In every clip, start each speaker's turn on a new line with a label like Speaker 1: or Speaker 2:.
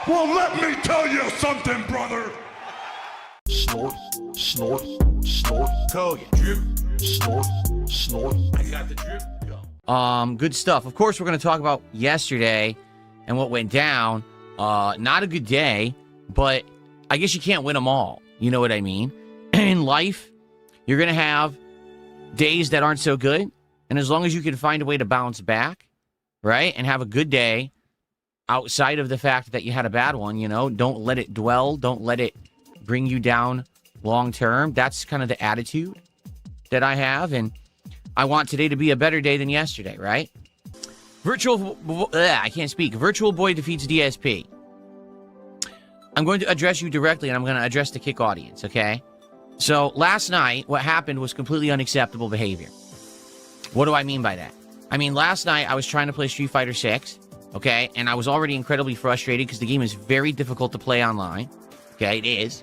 Speaker 1: Well, let me tell you something, brother.
Speaker 2: Snort, snort, snort.
Speaker 1: Code. Drip.
Speaker 2: Snort, snort.
Speaker 1: I got the drip. Go.
Speaker 3: Good stuff. Of course, we're going to talk about yesterday and what went down. Not a good day, but I guess you can't win them all. You know what I mean? In life, you're going to have days that aren't so good. And as long as you can find a way to bounce back, right, and have a good day outside of the fact that you had a bad one, you know, don't let it dwell. Don't let it bring you down long term. That's kind of the attitude that I have. And I want today to be a better day than yesterday, right? I can't speak. Virtual Boy defeats DSP. I'm going to address you directly, and I'm going to address the Kick audience, okay? So last night, what happened was completely unacceptable behavior. What do I mean by that? I mean, last night, I was trying to play Street Fighter 6, okay? And I was already incredibly frustrated because the game is very difficult to play online, okay? It is.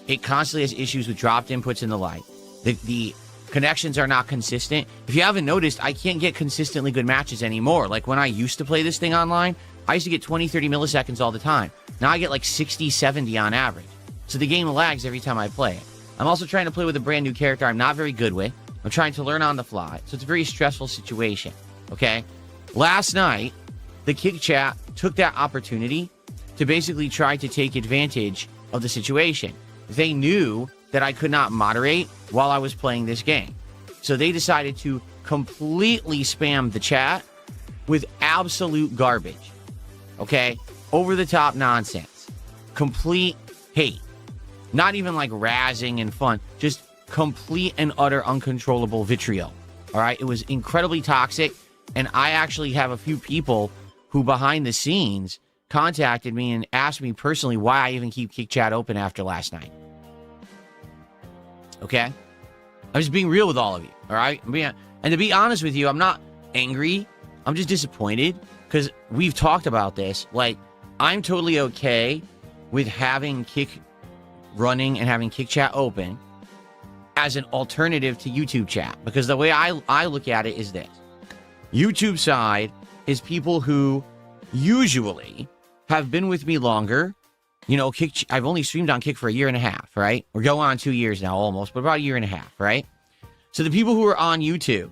Speaker 3: It constantly has issues with dropped inputs and the like. The connections are not consistent. If you haven't noticed, I can't get consistently good matches anymore. Like when I used to play this thing online, I used to get 20, 30 milliseconds all the time. Now I get like 60, 70 on average. So the game lags every time I play it. I'm also trying to play with a brand new character I'm not very good with. I'm trying to learn on the fly. So it's a very stressful situation, okay? Last night, the Kick chat took that opportunity to basically try to take advantage of the situation. They knew that I could not moderate while I was playing this game. So they decided to completely spam the chat with absolute garbage. Okay? Over-the-top nonsense. Complete hate. Not even like razzing and fun. Just complete and utter uncontrollable vitriol. Alright? It was incredibly toxic. And I actually have a few people who behind the scenes contacted me and asked me personally why I even keep Kick chat open after last night. Okay? I'm just being real with all of you, all right? And to be honest with you, I'm not angry. I'm just disappointed because we've talked about this. Like, I'm totally okay with having Kick running and having Kick chat open as an alternative to YouTube chat because the way I look at it is this. YouTube side is people who usually have been with me longer. You know, I've only streamed on Kick for a year and a half, right? We're going on 2 years now almost, but about a year and a half, right? So the people who are on YouTube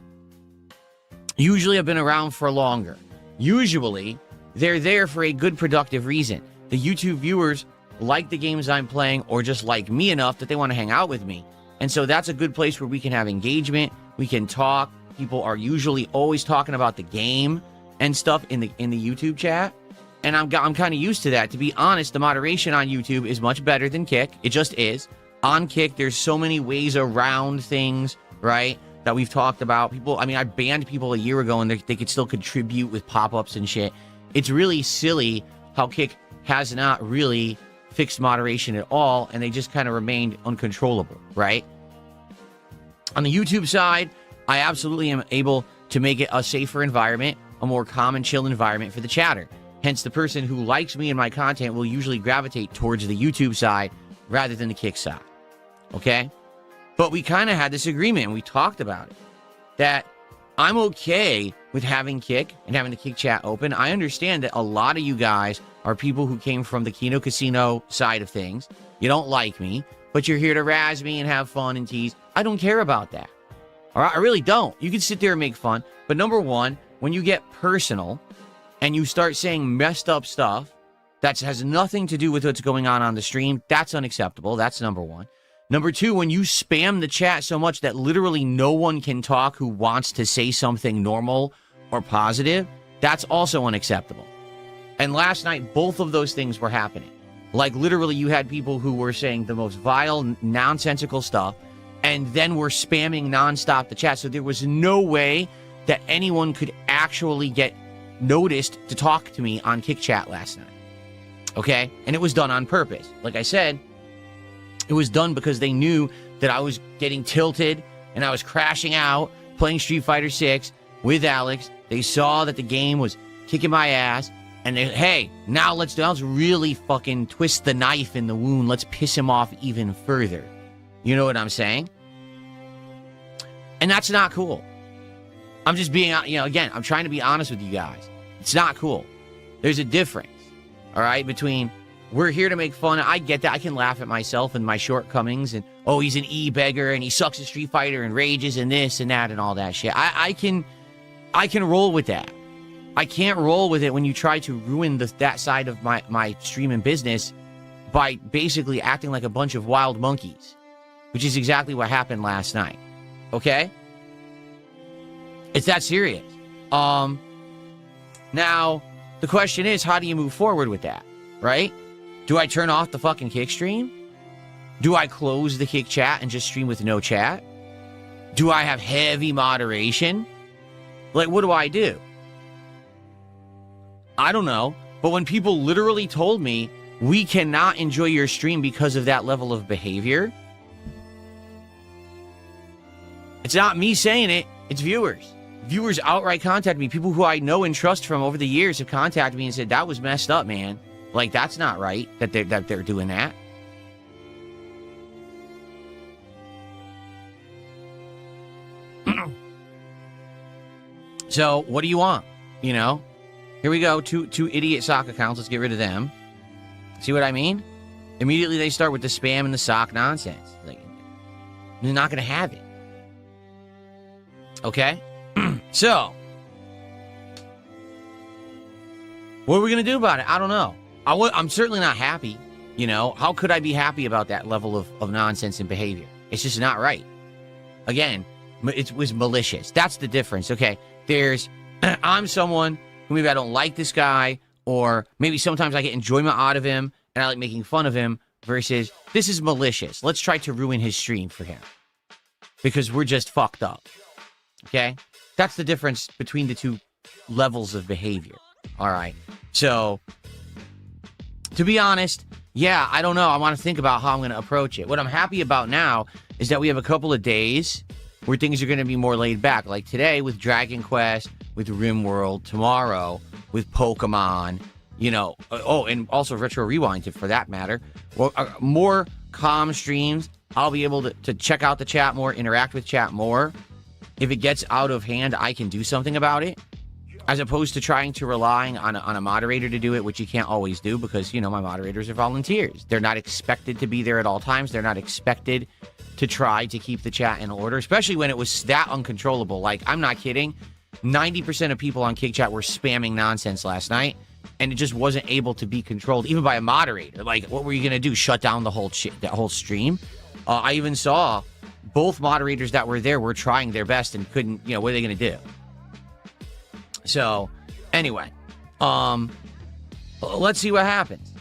Speaker 3: usually have been around for longer. Usually, they're there for a good, productive reason. The YouTube viewers like the games I'm playing or just like me enough that they want to hang out with me. And so that's a good place where we can have engagement. We can talk. People are usually always talking about the game and stuff in the YouTube chat. And I'm kind of used to that. To be honest, the moderation on YouTube is much better than Kick. It just is. On Kick, there's so many ways around things, right, that we've talked about. People, I mean, I banned people a year ago and they could still contribute with pop-ups and shit. It's really silly how Kick has not really fixed moderation at all, and they just kind of remained uncontrollable, right? On the YouTube side, I absolutely am able to make it a safer environment, a more calm and chill environment for the chatter. Hence, the person who likes me and my content will usually gravitate towards the YouTube side rather than the Kick side. Okay? But we kind of had this agreement, and we talked about it, that I'm okay with having Kick and having the Kick chat open. I understand that a lot of you guys are people who came from the Kino Casino side of things. You don't like me, but you're here to razz me and have fun and tease. I don't care about that. All right? I really don't. You can sit there and make fun. But number one, when you get personal and you start saying messed up stuff that has nothing to do with what's going on the stream, that's unacceptable. That's number one. Number two, when you spam the chat so much that literally no one can talk who wants to say something normal or positive, that's also unacceptable. And last night, both of those things were happening. Like literally you had people who were saying the most vile, nonsensical stuff, and then were spamming nonstop the chat. So there was no way that anyone could actually get noticed to talk to me on Kick chat last night. Okay? And it was done on purpose. Like I said, it was done because they knew that I was getting tilted and I was crashing out playing Street Fighter 6 with Alex. They saw that the game was kicking my ass and they, hey, now let's really fucking twist the knife in the wound. Let's piss him off even further. You know what I'm saying? And that's not cool. I'm just being, again, I'm trying to be honest with you guys. It's not cool. There's a difference, all right, between we're here to make fun. I get that. I can laugh at myself and my shortcomings and, oh, he's an e-beggar and he sucks at Street Fighter and rages and this and that and all that shit. I can roll with that. I can't roll with it when you try to ruin that side of my stream and business by basically acting like a bunch of wild monkeys, which is exactly what happened last night. Okay? It's that serious. Now, the question is, how do you move forward with that, right? Do I turn off the fucking kick stream? Do I close the kick chat and just stream with no chat? Do I have heavy moderation? Like, what do I do? I don't know. But when people literally told me, we cannot enjoy your stream because of that level of behavior, it's not me saying it, it's viewers. Viewers outright contact me. People who I know and trust from over the years have contacted me and said, that was messed up, man. Like, that's not right that they're doing that. So, what do you want? You know? Here we go. Two idiot sock accounts. Let's get rid of them. See what I mean? Immediately they start with the spam and the sock nonsense. Like, they're not going to have it. Okay? So, what are we going to do about it? I don't know. I'm certainly not happy. You know, how could I be happy about that level of nonsense and behavior? It's just not right. Again, it was malicious. That's the difference. Okay, I'm someone who maybe I don't like this guy, or maybe sometimes I get enjoyment out of him and I like making fun of him, versus this is malicious. Let's try to ruin his stream for him because we're just fucked up. Okay? That's the difference between the two levels of behavior. All right. So, to be honest, yeah, I don't know. I want to think about how I'm going to approach it. What I'm happy about now is that we have a couple of days where things are going to be more laid back. Like today with Dragon Quest, with RimWorld, tomorrow with Pokemon, you know. Oh, and also Retro Rewind, for that matter. Well, more calm streams. I'll be able to check out the chat more, interact with chat more. If it gets out of hand, I can do something about it, as opposed to trying to relying on a moderator to do it, which you can't always do because, you know, my moderators are volunteers. They're not expected to be there at all times. They're not expected to try to keep the chat in order, especially when it was that uncontrollable. Like, I'm not kidding. 90% of people on Kick Chat were spamming nonsense last night, and it just wasn't able to be controlled, even by a moderator. Like, what were you going to do? Shut down the whole stream? I even saw both moderators that were there were trying their best and couldn't, you know, what are they going to do? So, anyway, let's see what happens.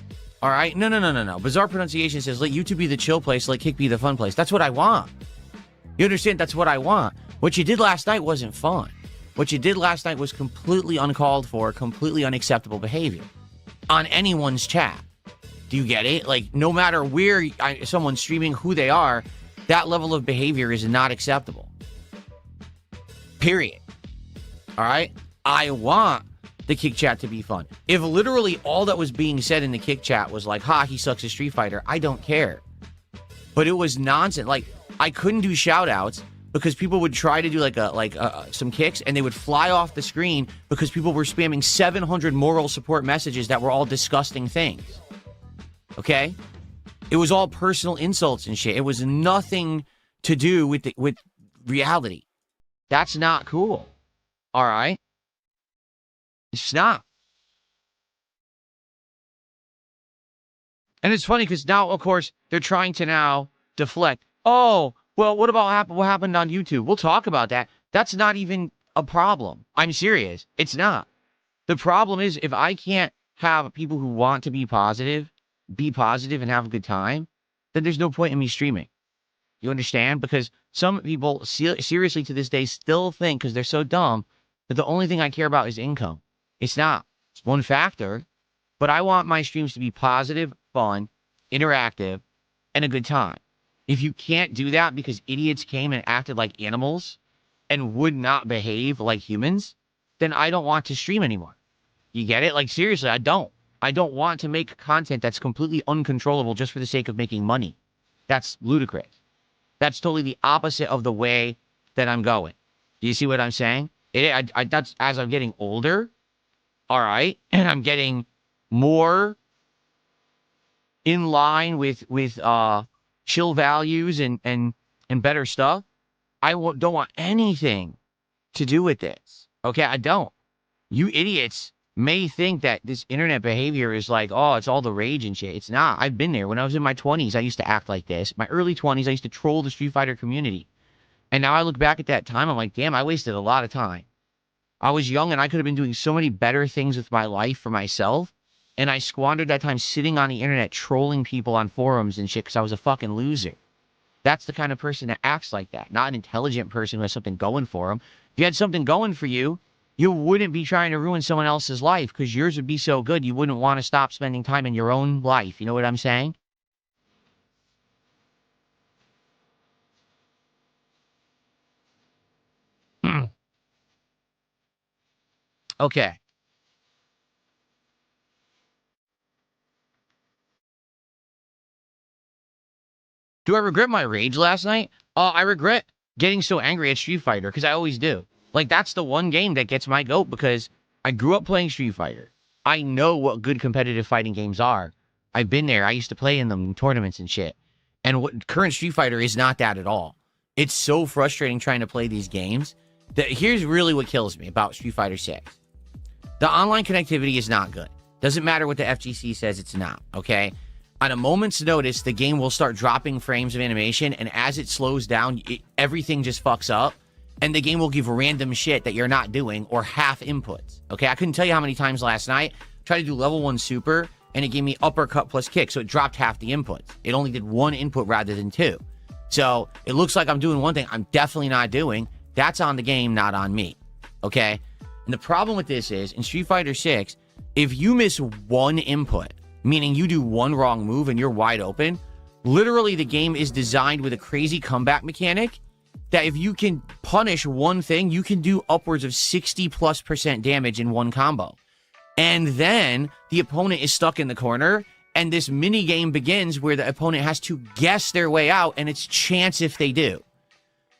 Speaker 3: All right? No. Bizarre Pronunciation says, let YouTube be the chill place, let Kick be the fun place. That's what I want. You understand? That's what I want. What you did last night wasn't fun. What you did last night was completely uncalled for, completely unacceptable behavior on anyone's chat. Do you get it? Like, no matter where someone's streaming, who they are, that level of behavior is not acceptable. Period. All right? I want the Kick Chat to be fun. If literally all that was being said in the Kick Chat was like, ha, he sucks at Street Fighter, I don't care. But it was nonsense. Like, I couldn't do shout-outs because people would try to do some kicks and they would fly off the screen because people were spamming 700 moral support messages that were all disgusting things. Okay? It was all personal insults and shit. It was nothing to do with reality. That's not cool. All right? It's not. And it's funny because now, of course, they're trying to now deflect. Oh, well, what happened on YouTube? We'll talk about that. That's not even a problem. I'm serious. It's not. The problem is if I can't have people who want to be positive and have a good time, then there's no point in me streaming. You understand? Because some people seriously to this day still think, because they're so dumb, that the only thing I care about is income. It's not. It's one factor, but I want my streams to be positive, fun, interactive, and a good time. If you can't do that because idiots came and acted like animals and would not behave like humans, then I don't want to stream anymore. You get it? Like, seriously, I don't. I don't want to make content that's completely uncontrollable just for the sake of making money. That's ludicrous. That's totally the opposite of the way that I'm going. Do you see what I'm saying? That's as I'm getting older, all right, and I'm getting more in line with chill values and better stuff, don't want anything to do with this. Okay, I don't. You idiots may think that this internet behavior is like, oh, it's all the rage and shit. It's not. I've been there. When I was in my 20s, I used to act like this. My early 20s, I used to troll the Street Fighter community. And now I look back at that time, I'm like, damn, I wasted a lot of time. I was young and I could have been doing so many better things with my life for myself. And I squandered that time sitting on the internet trolling people on forums and shit because I was a fucking loser. That's the kind of person that acts like that, not an intelligent person who has something going for them. If you had something going for you, you wouldn't be trying to ruin someone else's life because yours would be so good you wouldn't want to stop spending time in your own life. You know what I'm saying? Okay. Do I regret my rage last night? I regret getting so angry at Street Fighter because I always do. Like, that's the one game that gets my goat because I grew up playing Street Fighter. I know what good competitive fighting games are. I've been there. I used to play in them in tournaments and shit. And what current Street Fighter is not that at all. It's so frustrating trying to play these games that here's really what kills me about Street Fighter 6. The online connectivity is not good. Doesn't matter what the FGC says it's not, okay? On a moment's notice, the game will start dropping frames of animation, and as it slows down, everything just fucks up, and the game will give random shit that you're not doing or half inputs, okay? I couldn't tell you how many times last night I tried to do level 1 super, and it gave me uppercut plus kick, so it dropped half the inputs. It only did 1 input rather than 2. So it looks like I'm doing one thing I'm definitely not doing. That's on the game, not on me, okay? And the problem with this is, in Street Fighter 6, if you miss 1 input, meaning you do 1 wrong move and you're wide open, literally the game is designed with a crazy comeback mechanic that if you can punish one thing, you can do upwards of 60+% damage in 1 combo. And then the opponent is stuck in the corner, and this mini game begins where the opponent has to guess their way out, and it's chance if they do.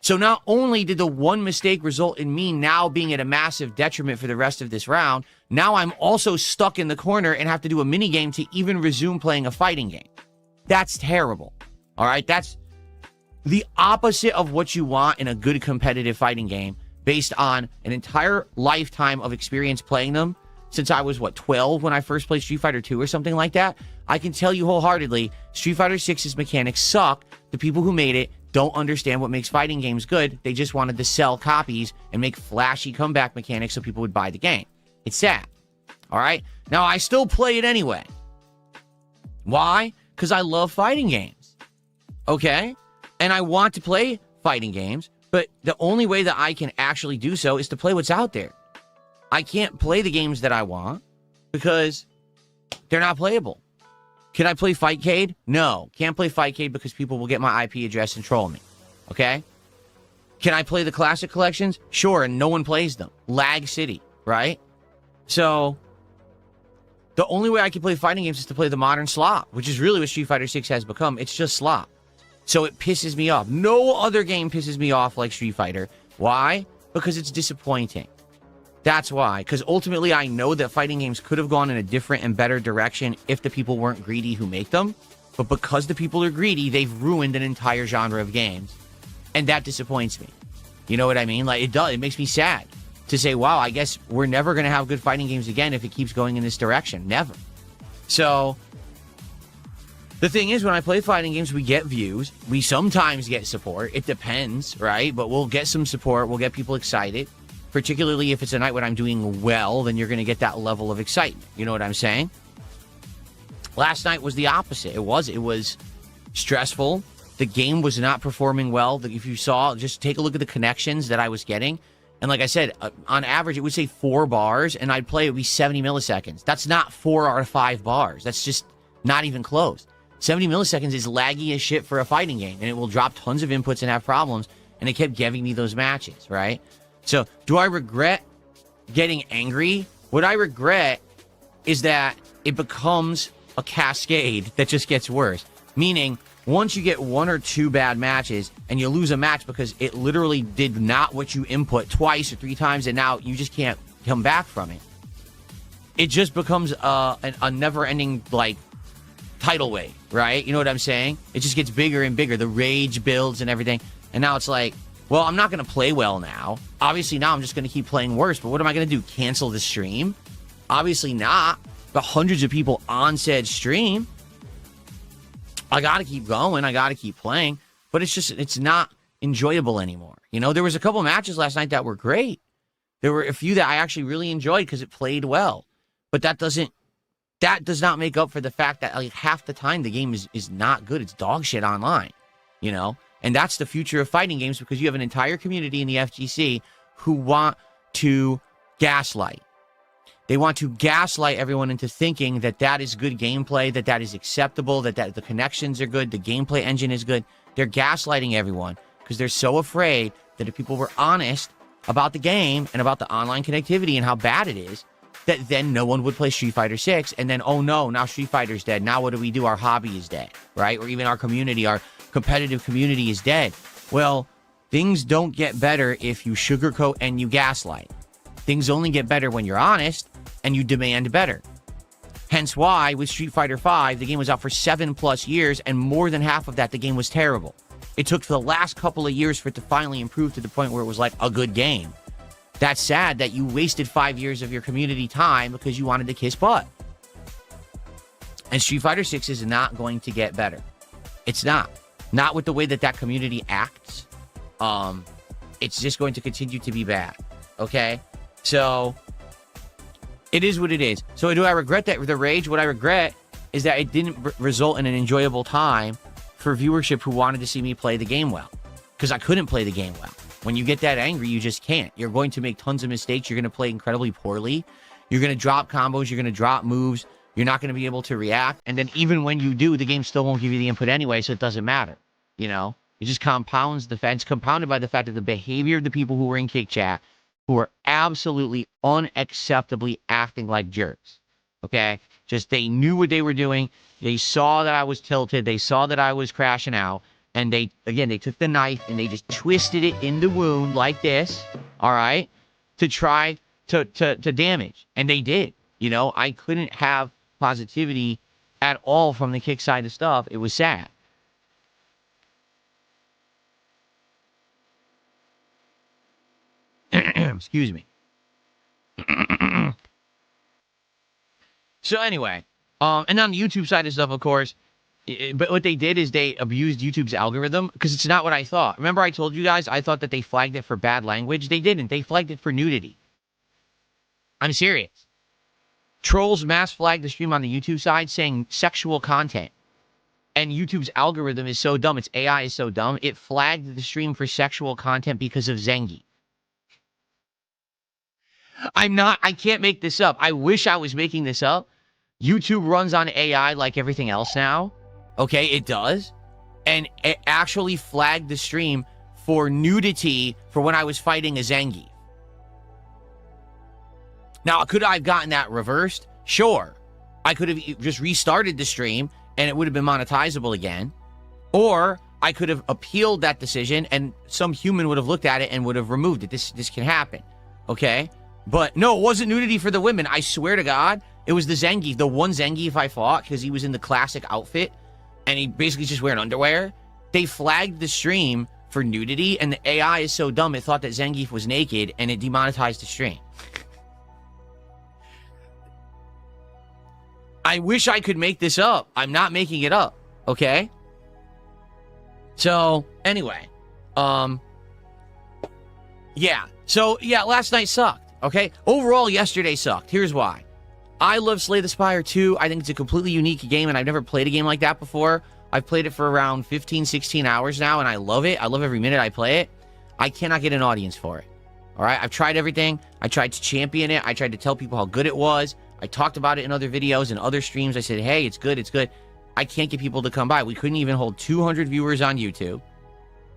Speaker 3: So not only did the 1 mistake result in me now being at a massive detriment for the rest of this round, now I'm also stuck in the corner and have to do a mini game to even resume playing a fighting game. That's terrible. All right, that's the opposite of what you want in a good competitive fighting game based on an entire lifetime of experience playing them since I was, 12 when I first played Street Fighter 2 or something like that. I can tell you wholeheartedly, Street Fighter 6's mechanics suck. The people who made it don't understand what makes fighting games good. They just wanted to sell copies and make flashy comeback mechanics so people would buy the game. It's sad. All right? Now, I still play it anyway. Why? Because I love fighting games. Okay? And I want to play fighting games, but the only way that I can actually do so is to play what's out there. I can't play the games that I want because they're not playable. Can I play Fightcade? No. Can't play Fightcade because people will get my IP address and troll me. Okay? Can I play the classic collections? Sure, and no one plays them. Lag City, right? So, the only way I can play fighting games is to play the modern slop, which is really what Street Fighter 6 has become. It's just slop. So it pisses me off. No other game pisses me off like Street Fighter. Why? Because it's disappointing. That's why. Because ultimately, I know that fighting games could have gone in a different and better direction if the people weren't greedy who make them. But because the people are greedy, they've ruined an entire genre of games. And that disappoints me. You know what I mean? Like, it does. It makes me sad to say, wow, I guess we're never going to have good fighting games again if it keeps going in this direction. Never. So, the thing is, when I play fighting games, we get views. We sometimes get support. It depends, right? But we'll get some support. We'll get people excited. Particularly if it's a night when I'm doing well, then you're going to get that level of excitement. You know what I'm saying? Last night was the opposite. It was stressful. The game was not performing well. If you saw, just take a look at the connections that I was getting. And like I said, on average, it would say 4 bars, and I'd play it would be 70 milliseconds. That's not 4 out of 5 bars. That's just not even close. 70 milliseconds is laggy as shit for a fighting game, and it will drop tons of inputs and have problems, and it kept giving me those matches, right? So, do I regret getting angry? What I regret is that it becomes a cascade that just gets worse. Meaning, once you get 1 or 2 bad matches and you lose a match because it literally did not what you input twice or 3 times and now you just can't come back from it. It just becomes a never-ending, tidal wave, right? You know what I'm saying? It just gets bigger and bigger. The rage builds and everything. And now it's like, well, I'm not going to play well now. Obviously, now I'm just going to keep playing worse. But what am I going to do? Cancel the stream? Obviously not. Got hundreds of people on said stream. I got to keep going. I got to keep playing. But it's not enjoyable anymore. You know, there was a couple matches last night that were great. There were a few that I actually really enjoyed because it played well. But that does not make up for the fact that like half the time the game is not good. It's dog shit online, you know? And that's the future of fighting games because you have an entire community in the FGC who want to gaslight. They want to gaslight everyone into thinking that that is good gameplay, that is acceptable, that the connections are good, the gameplay engine is good. They're gaslighting everyone because they're so afraid that if people were honest about the game and about the online connectivity and how bad it is, that then no one would play Street Fighter 6, and then, oh no, now Street Fighter's dead. Now what do? Our hobby is dead, right? Or even our community, our competitive community is dead. Well, things don't get better if you sugarcoat and you gaslight. Things only get better when you're honest and you demand better. Hence why, with Street Fighter V, the game was out for 7+ years, and more than half of that, the game was terrible. It took the last couple of years for it to finally improve to the point where it was like a good game. That's sad that you wasted 5 years of your community time because you wanted to kiss butt. And Street Fighter 6 is not going to get better. It's not. Not with the way that community acts. It's just going to continue to be bad. Okay? So, it is what it is. So, do I regret that the rage? What I regret is that it didn't result in an enjoyable time for viewership who wanted to see me play the game well. Because I couldn't play the game well. When you get that angry, you just can't. You're going to make tons of mistakes. You're going to play incredibly poorly. You're going to drop combos. You're going to drop moves. You're not going to be able to react. And then even when you do, the game still won't give you the input anyway, so it doesn't matter. You know? It just compounds the fact. It's compounded by the fact that the behavior of the people who were in Kick Chat, who are absolutely unacceptably acting like jerks. Okay? Just they knew what they were doing. They saw that I was tilted. They saw that I was crashing out. And they took the knife and they just twisted it in the wound like this, all right, to try to damage. And they did. You know, I couldn't have positivity at all from the Kick side of stuff. It was sad. Excuse me. So anyway, and on the YouTube side of stuff, of course, but what they did is they abused YouTube's algorithm because it's not what I thought. Remember I told you guys I thought that they flagged it for bad language? They didn't. They flagged it for nudity. I'm serious. Trolls mass flagged the stream on the YouTube side saying sexual content. And YouTube's algorithm is so dumb. Its AI is so dumb. It flagged the stream for sexual content because of Zengi. I can't make this up. I wish I was making this up. YouTube runs on AI like everything else now. Okay, it does. And it actually flagged the stream for nudity for when I was fighting a Zengi. Now, could I have gotten that reversed? Sure. I could have just restarted the stream and it would have been monetizable again. Or I could have appealed that decision and some human would have looked at it and would have removed it. This can happen. Okay? But no, it wasn't nudity for the women. I swear to God, it was the Zengi. The one Zengi I fought because he was in the classic outfit and he basically just wearing underwear. They flagged the stream for nudity and the AI is so dumb it thought that Zangief was naked and it demonetized the stream. I wish I could make this up. I'm not making it up. Okay? So, anyway. Yeah. So, yeah, last night sucked. Okay? Overall, yesterday sucked. Here's why. I love Slay the Spire 2. I think it's a completely unique game, and I've never played a game like that before. I've played it for around 15, 16 hours now, and I love it. I love every minute I play it. I cannot get an audience for it. All right? I've tried everything. I tried to champion it. I tried to tell people how good it was. I talked about it in other videos and other streams. I said, hey, it's good, it's good. I can't get people to come by. We couldn't even hold 200 viewers on YouTube.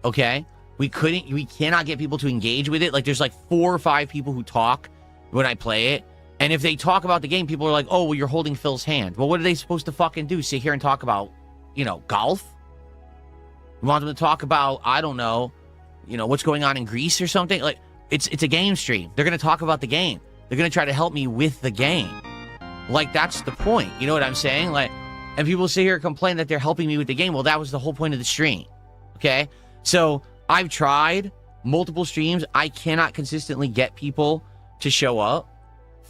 Speaker 3: Okay? We cannot get people to engage with it. Like, there's like 4 or 5 people who talk when I play it. And if they talk about the game, people are like, oh, well, you're holding Phil's hand. Well, what are they supposed to fucking do? Sit here and talk about, you know, golf? You want them to talk about, I don't know, you know, what's going on in Greece or something? Like, it's a game stream. They're going to talk about the game. They're going to try to help me with the game. Like, that's the point. You know what I'm saying? Like, And people sit here and complain that they're helping me with the game. Well, that was the whole point of the stream. Okay? So I've tried multiple streams. I cannot consistently get people to show up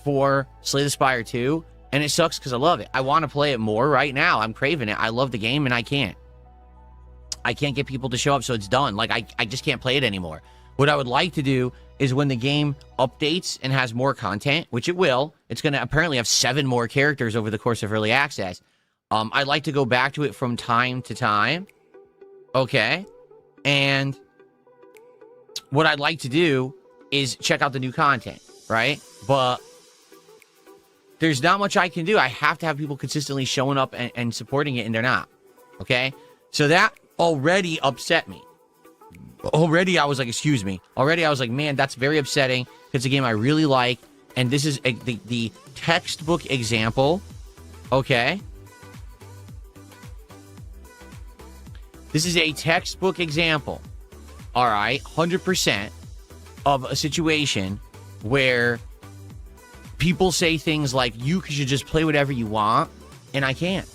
Speaker 3: for Slay the Spire 2. And it sucks because I love it. I want to play it more right now. I'm craving it. I love the game and I can't. I can't get people to show up, so it's done. Like, I just can't play it anymore. What I would like to do is when the game updates and has more content, which it will, it's going to apparently have 7 more characters over the course of early access. I'd like to go back to it from time to time. Okay. And what I'd like to do is check out the new content, right? But there's not much I can do. I have to have people consistently showing up and supporting it, and they're not. Okay? So that already upset me. Already I was like, excuse me. Already I was like, man, that's very upsetting. It's a game I really like. And this is the textbook example. Okay? This is a textbook example. All right? 100% of a situation where people say things like, you should just play whatever you want, and I can't.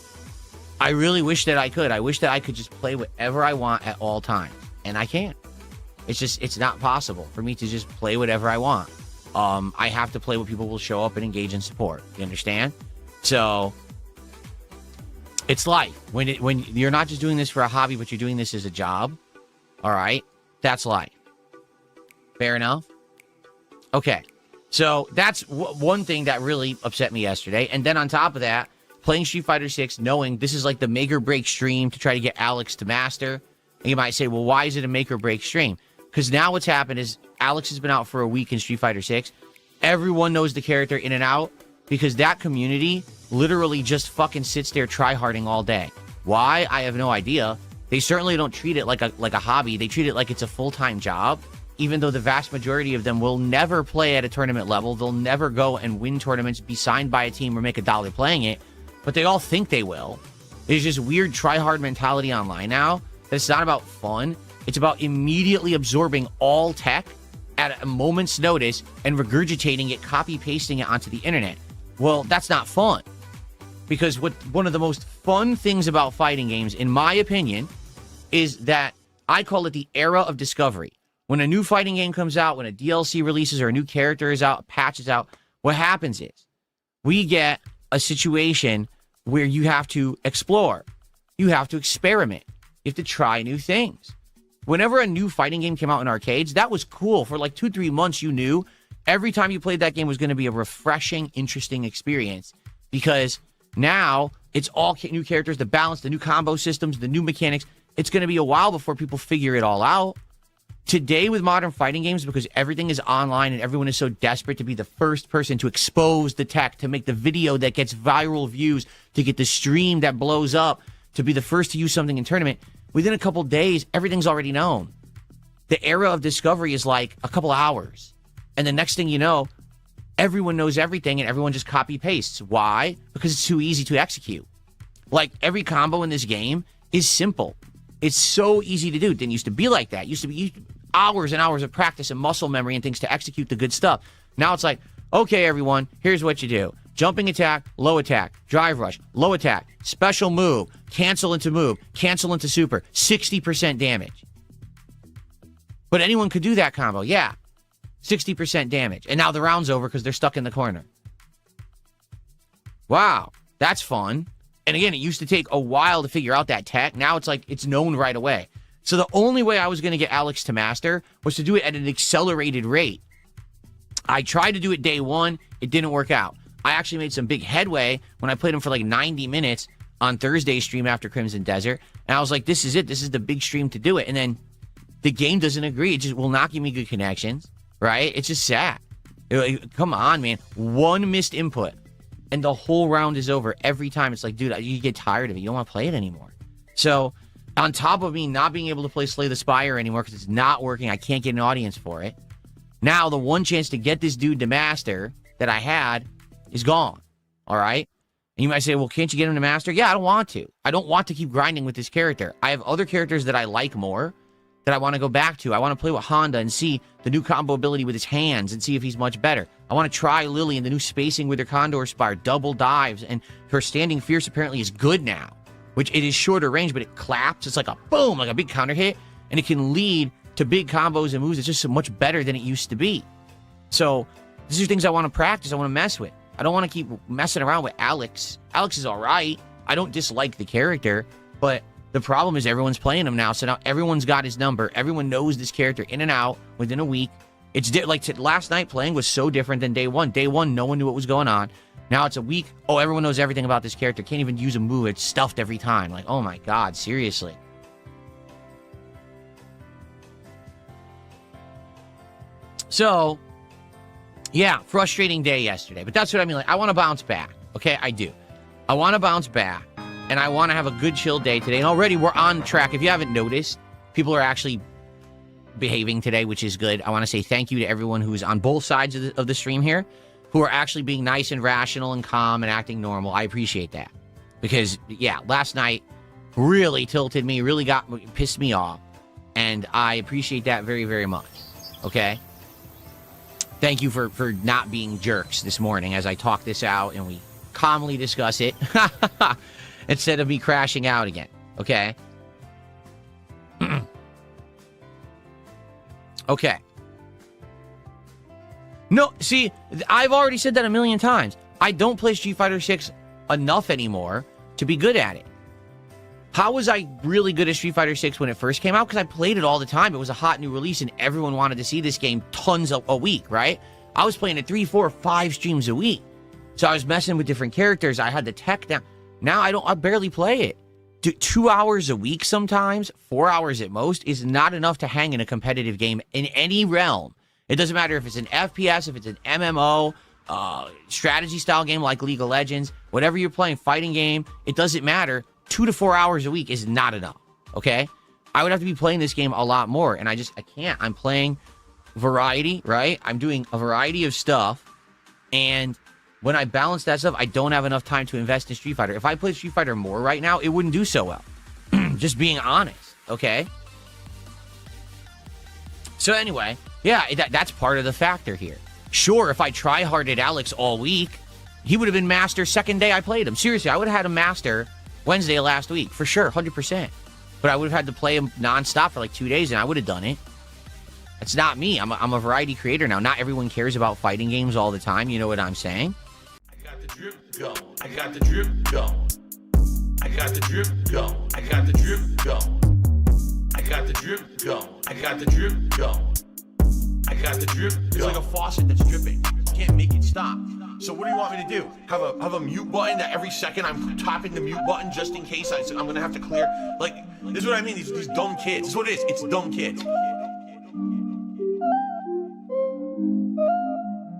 Speaker 3: I really wish that I could. I wish that I could just play whatever I want at all times, and I can't. It's not possible for me to just play whatever I want. I have to play what people will show up and engage and support. You understand? So, it's life. When you're not just doing this for a hobby, but you're doing this as a job, all right? That's life. Fair enough? Okay. So that's one thing that really upset me yesterday. And then on top of that, playing Street Fighter 6, knowing this is like the make or break stream to try to get Alex to master. And you might say, well, why is it a make or break stream? Because now what's happened is Alex has been out for a week in Street Fighter 6. Everyone knows the character in and out because that community literally just fucking sits there tryharding all day. Why? I have no idea. They certainly don't treat it like a hobby. They treat it like it's a full-time job. Even though the vast majority of them will never play at a tournament level. They'll never go and win tournaments, be signed by a team, or make $1 playing it. But they all think they will. There's just weird try-hard mentality online now. It's not about fun. It's about immediately absorbing all tech at a moment's notice and regurgitating it, copy-pasting it onto the internet. Well, that's not fun. Because one of the most fun things about fighting games, in my opinion, is that I call it the era of discovery. When a new fighting game comes out, when a DLC releases or a new character is out, a patch is out, what happens is we get a situation where you have to explore. You have to experiment. You have to try new things. Whenever a new fighting game came out in arcades, that was cool. For like 2-3 months, you knew every time you played that game was going to be a refreshing, interesting experience. Because now it's all new characters, the balance, the new combo systems, the new mechanics. It's going to be a while before people figure it all out. Today with modern fighting games, because everything is online and everyone is so desperate to be the first person to expose the tech, to make the video that gets viral views, to get the stream that blows up, to be the first to use something in tournament, within a couple days, everything's already known. The era of discovery is like a couple hours. And the next thing you know, everyone knows everything and everyone just copy-pastes. Why? Because it's too easy to execute. Like, every combo in this game is simple. It's so easy to do. It didn't used to be like that. It used to be hours and hours of practice and muscle memory and things to execute the good stuff. Now it's like, okay, everyone, here's what you do. Jumping attack, low attack, drive rush, low attack, special move, cancel into super, 60% damage. But anyone could do that combo. Yeah, 60% damage. And now the round's over because they're stuck in the corner. Wow, that's fun. And again, it used to take a while to figure out that tech. Now it's like it's known right away. So the only way I was going to get Alex to master was to do it at an accelerated rate. I tried to do it day one. It didn't work out. I actually made some big headway when I played him for like 90 minutes on Thursday's stream after Crimson Desert. And I was like, this is it. This is the big stream to do it. And then the game doesn't agree. It just will not give me good connections, right? It's just sad. Come on, man. One missed input and the whole round is over every time. It's like, dude, you get tired of it. You don't want to play it anymore. So on top of me not being able to play Slay the Spire anymore because it's not working, I can't get an audience for it. Now the one chance to get this dude to master that I had is gone. All right? And you might say, well, can't you get him to master? Yeah, I don't want to. I don't want to keep grinding with this character. I have other characters that I like more that I want to go back to. I want to play with Honda and see the new combo ability with his hands and see if he's much better. I want to try Lily and the new spacing with her Condor Spire, double dives, and her Standing Fierce apparently is good now, which it is shorter range, but it claps. It's like a boom, like a big counter hit, and it can lead to big combos and moves. It's just so much better than it used to be. So these are things I want to practice. I want to mess with. I don't want to keep messing around with Alex. Alex is all right. I don't dislike the character, but the problem is everyone's playing him now. So now everyone's got his number. Everyone knows this character in and out within a week. It's like last night playing was so different than day one. Day one, no one knew what was going on. Now it's a week. Oh, everyone knows everything about this character. Can't even use a move. It's stuffed every time. Like, oh my God, seriously. So, yeah, frustrating day yesterday. But that's what I mean. Like, I want to bounce back. Okay, I do. I want to bounce back. And I want to have a good chill day today. And already we're on track. If you haven't noticed, people are actually behaving today, which is good. I want to say thank you to everyone who's on both sides of the stream here, who are actually being nice and rational and calm and acting normal. I appreciate that. Because, yeah, last night really tilted me, really pissed me off. And I appreciate that very, very much. Okay? Thank you for not being jerks this morning as I talk this out and we calmly discuss it instead of me crashing out again. Okay? Okay. No, see, I've already said that a million times. I don't play Street Fighter 6 enough anymore to be good at it. How was I really good at Street Fighter 6 when it first came out? Because I played it all the time. It was a hot new release, and everyone wanted to see this game tons a week, right? I was playing it 3, 4, 5 streams a week. So I was messing with different characters. I had the tech down. Now I barely play it. 2 hours a week sometimes, 4 hours at most, is not enough to hang in a competitive game in any realm. It doesn't matter if it's an FPS, if it's an MMO, strategy style game like League of Legends, whatever you're playing, fighting game, it doesn't matter. 2 to 4 hours a week is not enough, okay? I would have to be playing this game a lot more, and I can't. I'm playing variety, right? I'm doing a variety of stuff, and when I balance that stuff, I don't have enough time to invest in Street Fighter. If I played Street Fighter more right now, it wouldn't do so well. Just being honest, okay? So anyway, yeah, that's part of the factor here. Sure, if I try-harded Alex all week, he would have been master second day I played him. Seriously, I would have had him master Wednesday last week, for sure, 100%. But I would have had to play him nonstop for like 2 days, and I would have done it. It's not me. I'm a variety creator now. Not everyone cares about fighting games all the time. You know what I'm saying?
Speaker 1: I got the drip go. I got the drip go. I got the drip go. I got the drip go. I got the drip go. I got the drip go. I got the drip go. It's like a faucet that's dripping. You can't make it stop. So what do you want me to do? Have a mute button that every second I'm tapping the mute button just in case I'm gonna have to clear? Like, this is what I mean, these dumb kids. This is what it is, it's dumb kids.